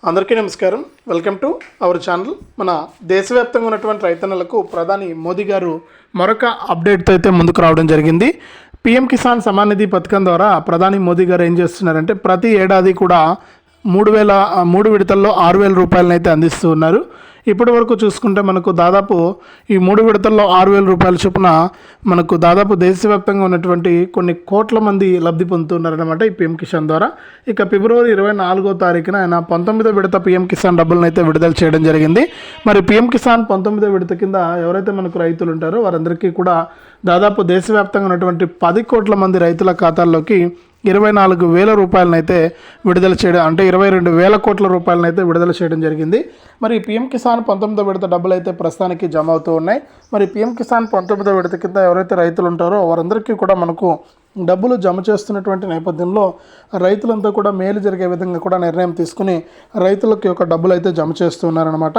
అందరికీ నమస్కారం. Welcome to our channel. మన దేశవ్యాప్తంగా ఉన్నటువంటి రైతన్నలకు ప్రధాని మోదీ గారు మరొక అప్డేట్తో అయితే ముందుకు రావడం జరిగింది. పీఎం కిసాన్ సమ్మాన్ నిధి పథకం ద్వారా ప్రధాని మోదీ గారు ఏం చేస్తున్నారంటే ప్రతి ఏడాది కూడా 3 విడతల్లో 6,000 రూపాయలను అయితే అందిస్తూ ఉన్నారు. ఇప్పటి వరకు చూసుకుంటే మనకు దాదాపు ఈ 3 విడతల్లో 6,000 రూపాయల చొప్పున మనకు దాదాపు దేశవ్యాప్తంగా ఉన్నటువంటి కొన్ని కోట్ల మంది లబ్ధి పొందుతున్నారనమాట ఈ పీఎం కిసాన్ ద్వారా. ఇక ఫిబ్రవరి 24వ తారీఖున ఆయన 19వ విడత పీఎం కిసాన్ డబ్బులను అయితే విడుదల చేయడం జరిగింది. మరి పీఎం కిసాన్ 19వ విడత కింద ఎవరైతే మనకు రైతులు ఉంటారో వారందరికీ కూడా దాదాపు దేశవ్యాప్తంగా ఉన్నటువంటి 10 కోట్ల మంది రైతుల ఖాతాల్లోకి 24,000 రూపాయలనైతే విడుదల చేయడం, అంటే 22,000 కోట్ల రూపాయలనైతే విడుదల చేయడం జరిగింది. మరి పీఎం కిసాన్ 19వ విడత డబ్బులు అయితే ప్రస్తుతానికి జమ అవుతూ ఉన్నాయి. మరి పీఎం కిసాన్ 19వ విడత కింద ఎవరైతే రైతులు ఉంటారో వారందరికీ కూడా మనకు డబ్బులు జమ చేస్తున్నటువంటి నేపథ్యంలో రైతులంతా కూడా మేలు జరిగే విధంగా కూడా నిర్ణయం తీసుకుని రైతులకి ఒక డబ్బులు అయితే జమ చేస్తున్నారనమాట.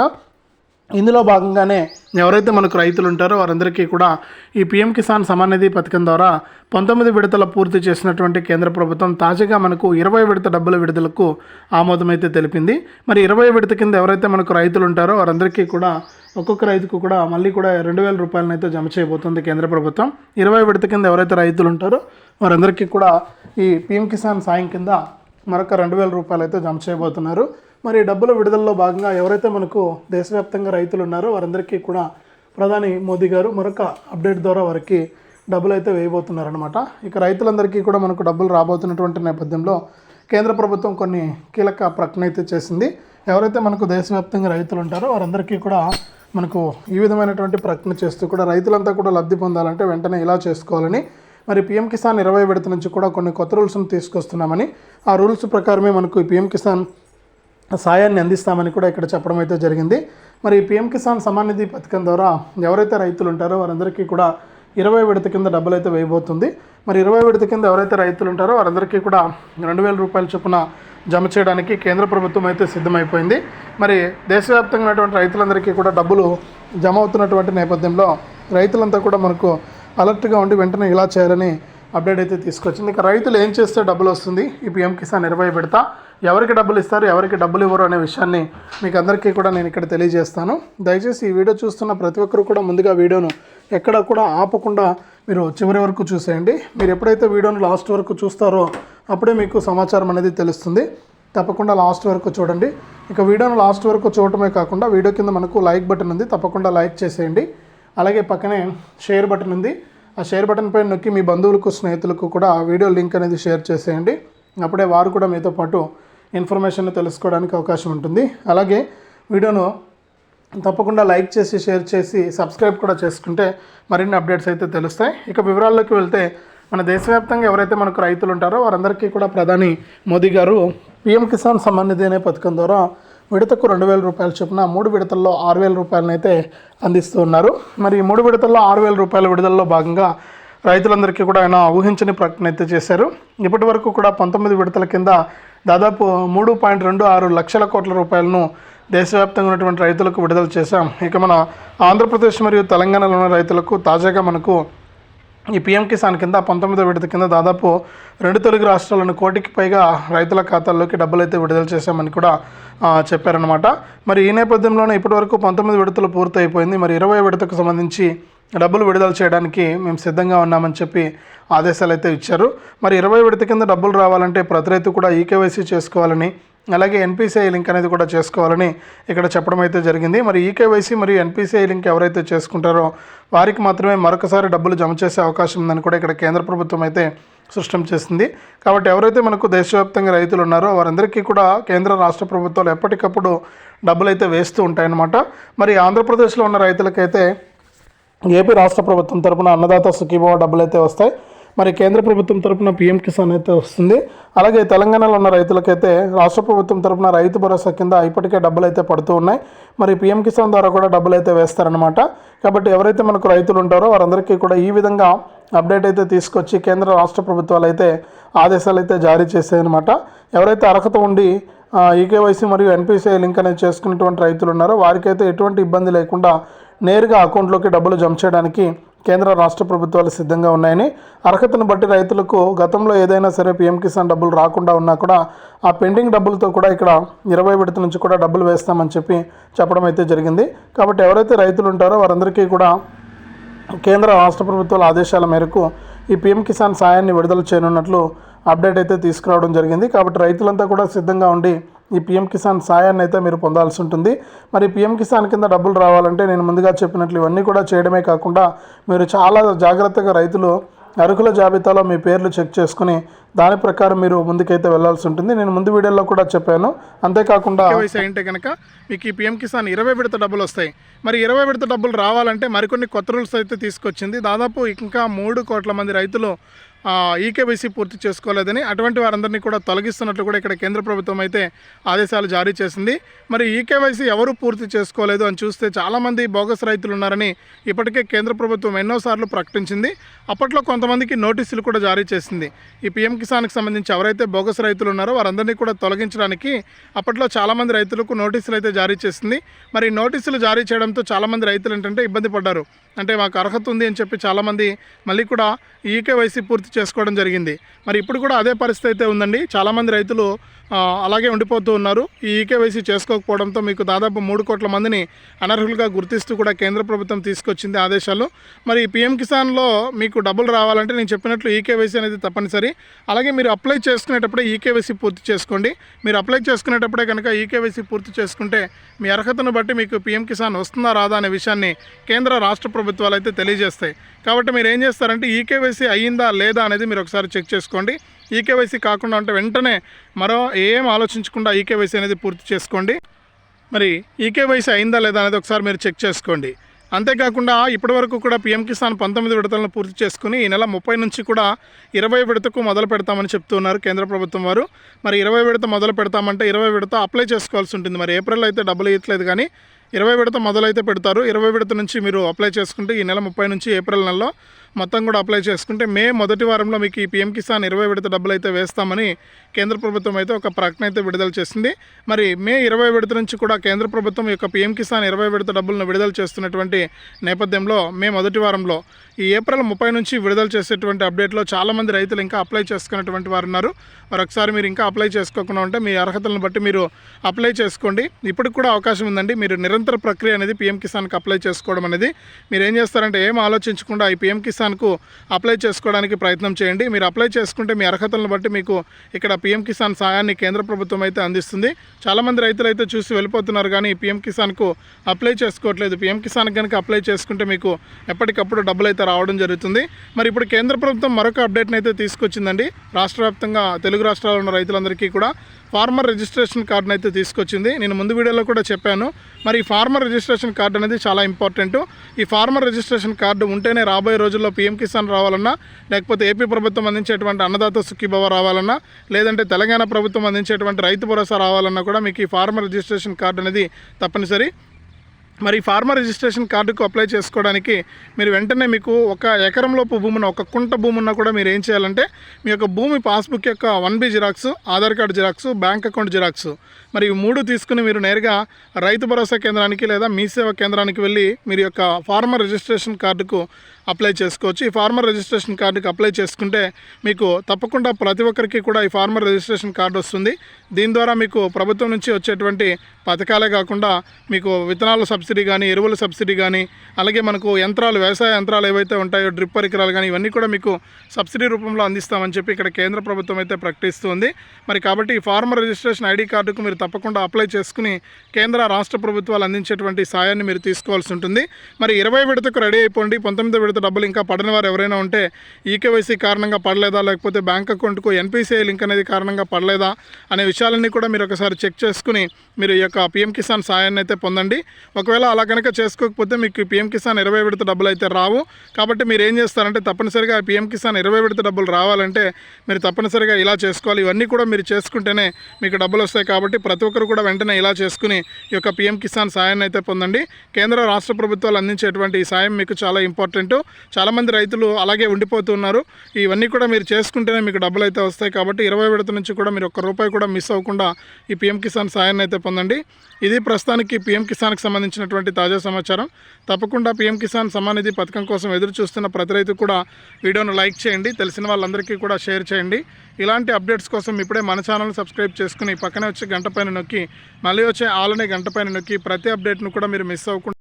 ఇందులో భాగంగానే ఎవరైతే మనకు రైతులు ఉంటారో వారందరికీ కూడా ఈ పీఎం కిసాన్ సమ్మాన్ నిధి పథకం ద్వారా 19 విడతల పూర్తి చేసినటువంటి కేంద్ర ప్రభుత్వం తాజాగా మనకు 20 విడత డబ్బుల విడుదలకు ఆమోదం అయితే తెలిపింది. మరి 20 విడత కింద ఎవరైతే మనకు రైతులు ఉంటారో వారందరికీ కూడా ఒక్కొక్క రైతుకు కూడా మళ్ళీ కూడా 2,000 రూపాయలను అయితే జమ చేయబోతుంది కేంద్ర ప్రభుత్వం. 20 విడత కింద ఎవరైతే రైతులు ఉంటారో వారందరికీ కూడా ఈ పీఎం కిసాన్ సాయం కింద మరొక 2,000 రూపాయలు అయితే జమ చేయబోతున్నారు. మరి డబ్బుల విడుదలలో భాగంగా ఎవరైతే మనకు దేశవ్యాప్తంగా రైతులు ఉన్నారో వారందరికీ కూడా ప్రధాని మోదీ గారు మరొక అప్డేట్ ద్వారా వారికి డబ్బులు అయితే వేయబోతున్నారనమాట. ఇక రైతులందరికీ కూడా మనకు డబ్బులు రాబోతున్నటువంటి నేపథ్యంలో కేంద్ర ప్రభుత్వం కొన్ని కీలక ప్రకటన అయితే చేసింది. ఎవరైతే మనకు దేశవ్యాప్తంగా రైతులు ఉంటారో వారందరికీ కూడా మనకు ఈ విధమైనటువంటి ప్రకటన చేస్తూ కూడా రైతులంతా కూడా లబ్ధి పొందాలంటే వెంటనే ఇలా చేసుకోవాలని, మరి పీఎం కిసాన్ 20 విడత నుంచి కూడా కొన్ని కొత్త రూల్స్ను తీసుకొస్తున్నామని, ఆ రూల్స్ ప్రకారమే మనకు ఈ పీఎం కిసాన్ సాయాన్ని అందిస్తామని కూడా ఇక్కడ చెప్పడం అయితే జరిగింది. మరి పీఎం కిసాన్ సమ్మాన్ నిధి పథకం ద్వారా ఎవరైతే రైతులు ఉంటారో వారందరికీ కూడా 20 విడత కింద డబ్బులు అయితే వేయబోతుంది. మరి 20 విడత కింద ఎవరైతే రైతులు ఉంటారో వారందరికీ కూడా 2,000 రూపాయల చొప్పున జమ చేయడానికి కేంద్ర ప్రభుత్వం అయితే సిద్ధమైపోయింది. మరి దేశవ్యాప్తంగా ఉన్నటువంటి రైతులందరికీ కూడా డబ్బులు జమ అవుతున్నటువంటి నేపథ్యంలో రైతులంతా కూడా మనకు అలర్ట్గా ఉండి వెంటనే ఇలా చేయాలని అప్డేట్ అయితే తీసుకొచ్చింది. ఇక రైతులు ఏం చేస్తే డబ్బులు వస్తుంది ఈ పీఎం కిసాన్ 20 విడత, ఎవరికి డబ్బులు ఇస్తారు ఎవరికి డబ్బులు ఇవ్వరు అనే విషయాన్ని మీకు అందరికీ కూడా నేను ఇక్కడ తెలియజేస్తాను. దయచేసి ఈ వీడియో చూస్తున్న ప్రతి ఒక్కరు కూడా ముందుగా వీడియోను ఎక్కడ కూడా ఆపకుండా మీరు చివరి వరకు చూసేయండి. మీరు ఎప్పుడైతే వీడియోను లాస్ట్ వరకు చూస్తారో అప్పుడే మీకు సమాచారం అనేది తెలుస్తుంది. తప్పకుండా లాస్ట్ వరకు చూడండి. ఇక వీడియోను లాస్ట్ వరకు చూడటమే కాకుండా వీడియో కింద మనకు లైక్ బటన్ ఉంది, తప్పకుండా లైక్ చేసేయండి. అలాగే పక్కనే షేర్ బటన్ ఉంది, ఆ షేర్ బటన్ పైన నొక్కి మీ బంధువులకు స్నేహితులకు కూడా ఆ వీడియో లింక్ అనేది షేర్ చేసేయండి. అప్పుడే వారు కూడా మీతో పాటు ఇన్ఫర్మేషన్ తెలుసుకోవడానికి అవకాశం ఉంటుంది. అలాగే వీడియోను తప్పకుండా లైక్ చేసి షేర్ చేసి సబ్స్క్రైబ్ కూడా చేసుకుంటే మరిన్ని అప్డేట్స్ అయితే తెలుస్తాయి. ఇక వివరాల్లోకి వెళ్తే మన దేశవ్యాప్తంగా ఎవరైతే మనకు రైతులు ఉంటారో వారందరికీ కూడా ప్రధాని మోదీ గారు పీఎం కిసాన్ సమ్మాన్ నిధి అనే పథకం ద్వారా విడతకు 2,000 రూపాయల చొప్పున 3 విడతల్లో 6,000 రూపాయలను అయితే అందిస్తూ ఉన్నారు. మరి 3 విడతల్లో 6,000 రూపాయల విడుదలలో భాగంగా రైతులందరికీ కూడా ఆయన ఊహించని ప్రకటన అయితే చేశారు. ఇప్పటి వరకు కూడా 19 విడతల కింద దాదాపు 3.26 లక్షల కోట్ల రూపాయలను దేశవ్యాప్తంగా ఉన్నటువంటి రైతులకు విడుదల చేశాం. ఇక మన ఆంధ్రప్రదేశ్ మరియు తెలంగాణలో ఉన్న రైతులకు తాజాగా మనకు ఈ పీఎం కిసాన్ కింద 19వ విడత కింద దాదాపు 2 తెలుగు రాష్ట్రాలను 1 కోటికి పైగా రైతుల ఖాతాల్లోకి డబ్బులు అయితే విడుదల చేశామని కూడా చెప్పారనమాట. మరి ఈ నేపథ్యంలోనే ఇప్పటివరకు 19 విడతలు పూర్తి అయిపోయింది. మరి 20 విడతకు సంబంధించి డబ్బులు విడుదల చేయడానికి మేము సిద్ధంగా ఉన్నామని చెప్పి ఆదేశాలు అయితే ఇచ్చారు. మరి 20 విడత కింద డబ్బులు రావాలంటే ప్రతి రైతు కూడా ఈకేవైసీ చేసుకోవాలని, అలాగే ఎన్పిసిఐ లింక్ అనేది కూడా చేసుకోవాలని ఇక్కడ చెప్పడం అయితే జరిగింది. మరి ఈకేవైసీ మరియు ఎన్పిసిఐ లింక్ ఎవరైతే చేసుకుంటారో వారికి మాత్రమే మరొకసారి డబ్బులు జమ చేసే అవకాశం ఉందని కూడా ఇక్కడ కేంద్ర ప్రభుత్వం అయితే స్పష్టం చేసింది. కాబట్టి ఎవరైతే మనకు దేశవ్యాప్తంగా రైతులు ఉన్నారో వారందరికీ కూడా కేంద్ర రాష్ట్ర ప్రభుత్వాలు ఎప్పటికప్పుడు డబ్బులు అయితే వేస్తూ ఉంటాయన్నమాట. మరి ఆంధ్రప్రదేశ్లో ఉన్న రైతులకైతే ఏపీ రాష్ట్ర ప్రభుత్వం తరపున అన్నదాత సుఖీభవ డబ్బులు అయితే వస్తాయి. మరి కేంద్ర ప్రభుత్వం తరపున పీఎం కిసాన్ అయితే వస్తుంది. అలాగే తెలంగాణలో ఉన్న రైతులకైతే రాష్ట్ర ప్రభుత్వం తరపున రైతు భరోసా కింద ఇప్పటికే డబ్బులు అయితే పడుతూ ఉన్నాయి. మరి పీఎం కిసాన్ ద్వారా కూడా డబ్బులు అయితే వేస్తారనమాట. కాబట్టి ఎవరైతే మనకు రైతులు ఉంటారో వారందరికీ కూడా ఈ విధంగా అప్డేట్ అయితే తీసుకొచ్చి కేంద్ర రాష్ట్ర ప్రభుత్వాలు అయితే ఆదేశాలు అయితే జారీ చేశాయన్నమాట. ఎవరైతే అర్హత ఉండి ఈకేవైసీ మరియు ఎన్పిసిఐ లింక్ అనేది చేసుకున్నటువంటి రైతులు ఉన్నారో వారికైతే ఎటువంటి ఇబ్బంది లేకుండా నేరుగా అకౌంట్లోకి డబ్బులు జమ చేయడానికి కేంద్ర రాష్ట్ర ప్రభుత్వాలు సిద్ధంగా ఉన్నాయని, అర్హతను బట్టి రైతులకు గతంలో ఏదైనా సరే పీఎం కిసాన్ డబ్బులు రాకుండా ఉన్నా కూడా ఆ పెండింగ్ డబ్బులతో కూడా ఇక్కడ 20 విడత నుంచి కూడా డబ్బులు వేస్తామని చెప్పడం అయితే జరిగింది. కాబట్టి ఎవరైతే రైతులు ఉంటారో వారందరికీ కూడా కేంద్ర రాష్ట్ర ప్రభుత్వాల ఆదేశాల మేరకు ఈ పీఎం కిసాన్ సాయాన్ని విడుదల చేయనున్నట్లు అప్డేట్ అయితే తీసుకురావడం జరిగింది. కాబట్టి రైతులంతా కూడా సిద్ధంగా ఉండి ఈ పీఎం కిసాన్ సాయాన్ని అయితే మీరు పొందాల్సి ఉంటుంది. మరి పీఎం కిసాన్ కింద డబ్బులు రావాలంటే నేను ముందుగా చెప్పినట్లు ఇవన్నీ కూడా చేయడమే కాకుండా మీరు చాలా జాగ్రత్తగా రైతులు అర్హుల జాబితాలో మీ పేర్లు చెక్ చేసుకుని దాని ప్రకారం మీరు ముందుకైతే వెళ్లాల్సి ఉంటుంది. నేను ముందు వీడియోలో కూడా చెప్పాను. అంతేకాకుండా అంటే కనుక మీకు ఈ పీఎం కిసాన్ 20 విడత డబ్బులు వస్తాయి. మరి 20 విడత డబ్బులు రావాలంటే మరికొన్ని కొత్త రూల్స్ అయితే తీసుకొచ్చింది. దాదాపు ఇంకా 3 కోట్ల మంది రైతులు ఈకేవైసీ పూర్తి చేసుకోలేదని, అటువంటి వారందరినీ కూడా తొలగిస్తున్నట్లు కూడా ఇక్కడ కేంద్ర ప్రభుత్వం అయితే ఆదేశాలు జారీ చేసింది. మరి ఈకేవైసీ ఎవరు పూర్తి చేసుకోలేదు అని చూస్తే చాలామంది బోగస్ రైతులు ఉన్నారని ఇప్పటికే కేంద్ర ప్రభుత్వం ఎన్నోసార్లు ప్రకటించింది. అప్పట్లో కొంతమందికి నోటీసులు కూడా జారీ చేసింది. ఈ పీఎం కిసాన్కి సంబంధించి ఎవరైతే బోగస్ రైతులు ఉన్నారో వారందరినీ కూడా తొలగించడానికి అప్పట్లో చాలామంది రైతులకు నోటీసులు అయితే జారీ చేసింది. మరి నోటీసులు జారీ చేయడంతో చాలామంది రైతులు ఏంటంటే ఇబ్బంది పడ్డారు. అంటే మాకు అర్హత ఉంది అని చెప్పి చాలామంది మళ్ళీ కూడా ఈకేవైసీ పూర్తి చేసుకోవడం జరిగింది. మరి ఇప్పుడు కూడా అదే పరిస్థితి అయితే ఉందండి. చాలామంది రైతులు అలాగే ఉండిపోతూ ఉన్నారు. ఈ ఈకేవైసీ చేసుకోకపోవడంతో మీకు దాదాపు 3 కోట్ల మందిని అనర్హులుగా గుర్తిస్తూ కూడా కేంద్ర ప్రభుత్వం తీసుకొచ్చింది ఆదేశాలు. మరి పీఎం కిసాన్లో మీకు డబ్బులు రావాలంటే నేను చెప్పినట్లు ఈకేవైసీ అనేది తప్పనిసరి. అలాగే మీరు అప్లై చేసుకునేటప్పుడే ఈకేవైసీ పూర్తి చేసుకోండి. మీరు అప్లై చేసుకునేటప్పుడే కనుక ఈకేవైసీ పూర్తి చేసుకుంటే మీ అర్హతను బట్టి మీకు పీఎం కిసాన్ వస్తుందా రాదా అనే విషయాన్ని కేంద్ర రాష్ట్ర ప్రభుత్వాలు అయితే తెలియజేస్తాయి. కాబట్టి మీరు ఏం చేస్తారంటే ఈకేవైసీ అయ్యిందా లేదా అనేది మీరు ఒకసారి చెక్ చేసుకోండి. ఈకేవైసీ కాకుండా ఉంటే వెంటనే మరో ఏం ఆలోచించకుండా ఈకేవైసీ అనేది పూర్తి చేసుకోండి. మరి ఈకేవైసీ అయిందా లేదా అనేది ఒకసారి మీరు చెక్ చేసుకోండి. అంతేకాకుండా ఇప్పటివరకు కూడా పీఎం కిసాన్ 19 విడతలను పూర్తి చేసుకుని ఈ నెల 30 నుంచి కూడా 20 విడతకు మొదలు పెడతామని చెప్తున్నారు కేంద్ర ప్రభుత్వం వారు. మరి 20 విడత మొదలు పెడతామంటే 20 విడత అప్లై చేసుకోవాల్సి ఉంటుంది. మరి ఏప్రిల్ అయితే డబ్బులు ఇవ్వట్లేదు కానీ 20 విడత మొదలైతే పెడతారు. 20 విడత నుంచి మీరు అప్లై చేసుకుంటే ఈ నెల 30 నుంచి ఏప్రిల్ నెలలో మొత్తం కూడా అప్లై చేసుకుంటే మే మొదటి వారంలో మీకు ఈ పీఎం కిసాన్ 20 విడత డబ్బులు అయితే వేస్తామని కేంద్ర ప్రభుత్వం అయితే ఒక ప్రకటన అయితే విడుదల చేసింది. మరి మే 20 విడత నుంచి కూడా కేంద్ర ప్రభుత్వం యొక్క పీఎం కిసాన్ 20 విడత డబ్బులను విడుదల చేస్తున్నటువంటి నేపథ్యంలో మే మొదటి వారంలో ఈ ఏప్రిల్ 30 నుంచి విడుదల చేసేటువంటి అప్డేట్లో చాలామంది రైతులు ఇంకా అప్లై చేసుకున్నటువంటి వారు ఉన్నారు. మరి ఒకసారి మీరు ఇంకా అప్లై చేసుకోకుండా ఉంటే మీ అర్హతలను బట్టి మీరు అప్లై చేసుకోండి. ఇప్పటికి కూడా అవకాశం ఉందండి. మీరు నిరంతర ప్రక్రియ అనేది పీఎం కిసాన్కి అప్లై చేసుకోవడం అనేది మీరు ఏం చేస్తారంటే ఏం ఆలోచించకుండా ఈ పీఎం కిసాన్కు అప్లై చేసుకోవడానికి ప్రయత్నం చేయండి. మీరు అప్లై చేసుకుంటే మీ అర్హతలను బట్టి మీకు ఇక్కడ పీఎం కిసాన్ సాయాన్ని కేంద్ర ప్రభుత్వం అయితే అందిస్తుంది. చాలామంది రైతులు అయితే చూసి వెళ్ళిపోతున్నారు కానీ పీఎం కిసాన్కు అప్లై చేసుకోవట్లేదు. పీఎం కిసాన్ కనుక అప్లై చేసుకుంటే మీకు ఎప్పటికప్పుడు డబ్బులు అయితే రావడం జరుగుతుంది. మరి ఇప్పుడు కేంద్ర ప్రభుత్వం మరొక అప్డేట్ని అయితే తీసుకొచ్చిందండి. రాష్ట్ర వ్యాప్తంగా తెలుగు రాష్ట్రాల్లో ఉన్న రైతులందరికీ కూడా ఫార్మర్ రిజిస్ట్రేషన్ కార్డును అయితే తీసుకొచ్చింది. నేను ముందు వీడియోలో కూడా చెప్పాను. మరి ఈ ఫార్మర్ రిజిస్ట్రేషన్ కార్డు అనేది చాలా ఇంపార్టెంట్. ఈ ఫార్మర్ రిజిస్ట్రేషన్ కార్డు ఉంటేనే రాబోయే రోజుల్లో పీఎం కిసాన్ రావాలన్నా, లేకపోతే ఏపీ ప్రభుత్వం అందించేటువంటి అన్నదాత సుఖీభవ రావాలన్నా, లేదంటే తెలంగాణ ప్రభుత్వం అందించేటువంటి రైతు భరోసా రావాలన్నా కూడా మీకు ఈ ఫార్మర్ రిజిస్ట్రేషన్ కార్డు అనేది తప్పనిసరి. మరి ఫార్మర్ రిజిస్ట్రేషన్ కార్డుకు అప్లై చేసుకోవడానికి మీరు వెంటనే మీకు 1 ఎకరంలోపు భూమి ఉన్న 1 కుంట భూమి ఉన్నా కూడా మీరు ఏం చేయాలంటే మీ యొక్క భూమి పాస్బుక్ యొక్క 1B xerox, Aadhaar card xerox, bank account xerox, మరి ఈ 3 తీసుకుని మీరు నేరుగా రైతు భరోసా కేంద్రానికి లేదా మీ సేవా కేంద్రానికి వెళ్ళి మీరు యొక్క ఫార్మర్ రిజిస్ట్రేషన్ కార్డుకు అప్లై చేసుకోవచ్చు. ఈ ఫార్మర్ రిజిస్ట్రేషన్ కార్డుకి అప్లై చేసుకుంటే మీకు తప్పకుండా ప్రతి ఒక్కరికి కూడా ఈ ఫార్మర్ రిజిస్ట్రేషన్ కార్డు వస్తుంది. దీని ద్వారా మీకు ప్రభుత్వం నుంచి వచ్చేటువంటి పథకాలే కాకుండా మీకు విత్తనాల సబ్సిడీ కానీ, ఎరువుల సబ్సిడీ కానీ, అలాగే మనకు యంత్రాలు, వ్యవసాయ యంత్రాలు ఏవైతే ఉంటాయో డ్రిప్ పరికరాలు కానీ ఇవన్నీ కూడా మీకు సబ్సిడీ రూపంలో అందిస్తామని చెప్పి ఇక్కడ కేంద్ర ప్రభుత్వం అయితే ప్రకటిస్తుంది. మరి కాబట్టి ఈ ఫార్మర్ రిజిస్ట్రేషన్ ఐడి కార్డుకు మీరు తప్పకుండా అప్లై చేసుకుని కేంద్ర రాష్ట్ర ప్రభుత్వాలు అందించేటువంటి సాయాన్ని మీరు తీసుకోవాల్సి ఉంటుంది. మరి 20 విడతకు రెడీ అయిపోండి. 19 విడత డబ్బులు ఇంకా పడని వారు ఎవరైనా ఉంటే ఈకేవైసీ కారణంగా పడలేదా, లేకపోతే బ్యాంక్ అకౌంట్కు ఎన్పిసిఐ లింక్ అనేది కారణంగా పడలేదా అనే విషయాలన్నీ కూడా మీరు ఒకసారి చెక్ చేసుకుని మీరు ఈ యొక్క పీఎం కిసాన్ సాయాన్ని అయితే పొందండి. ఒకవేళ అలా కనుక చేసుకోకపోతే మీకు పీఎం కిసాన్ 20 విడత డబ్బులు అయితే రావు. కాబట్టి మీరు ఏం చేస్తారంటే తప్పనిసరిగా పీఎం కిసాన్ 20 విడత డబ్బులు రావాలంటే మీరు తప్పనిసరిగా ఇలా చేసుకోవాలి. ఇవన్నీ కూడా మీరు చేసుకుంటేనే మీకు డబ్బులు వస్తాయి. కాబట్టి ప్రతి ఒక్కరు కూడా వెంటనే ఇలా చేసుకుని ఈ యొక్క పీఎం కిసాన్ సాయాన్ని అయితే పొందండి. కేంద్ర రాష్ట్ర ప్రభుత్వాలు అందించేటువంటి ఈ సాయం మీకు చాలా ఇంపార్టెంట్. చాలామంది రైతులు అలాగే ఉండిపోతున్నారు. ఇవన్నీ కూడా మీరు చేసుకుంటేనే మీకు డబ్బులు అయితే వస్తాయి. కాబట్టి 20 విడత నుంచి కూడా మీరు ఒక్క రూపాయి కూడా మిస్ అవ్వకుండా ఈ పీఎం కిసాన్ సాయాన్ని అయితే పొందండి. ఇది ప్రస్తుతానికి పీఎం కిసాన్కి సంబంధించినటువంటి తాజా సమాచారం. తప్పకుండా పీఎం కిసాన్ సమ్మాన్ నిధి పథకం కోసం ఎదురు చూస్తున్న ప్రతి రైతు కూడా వీడియోను లైక్ చేయండి, తెలిసిన వాళ్ళందరికీ కూడా షేర్ చేయండి. ఇలాంటి అప్డేట్స్ కోసం ఇప్పుడే మన ఛానల్ని సబ్స్క్రైబ్ చేసుకుని పక్కనే వచ్చే గంట పైన నొక్కి మళ్ళీ వచ్చే ఆల్ అనే గంట పైన నొక్కి ప్రతి అప్డేట్ను కూడా మీరు మిస్ అవ్వకుండా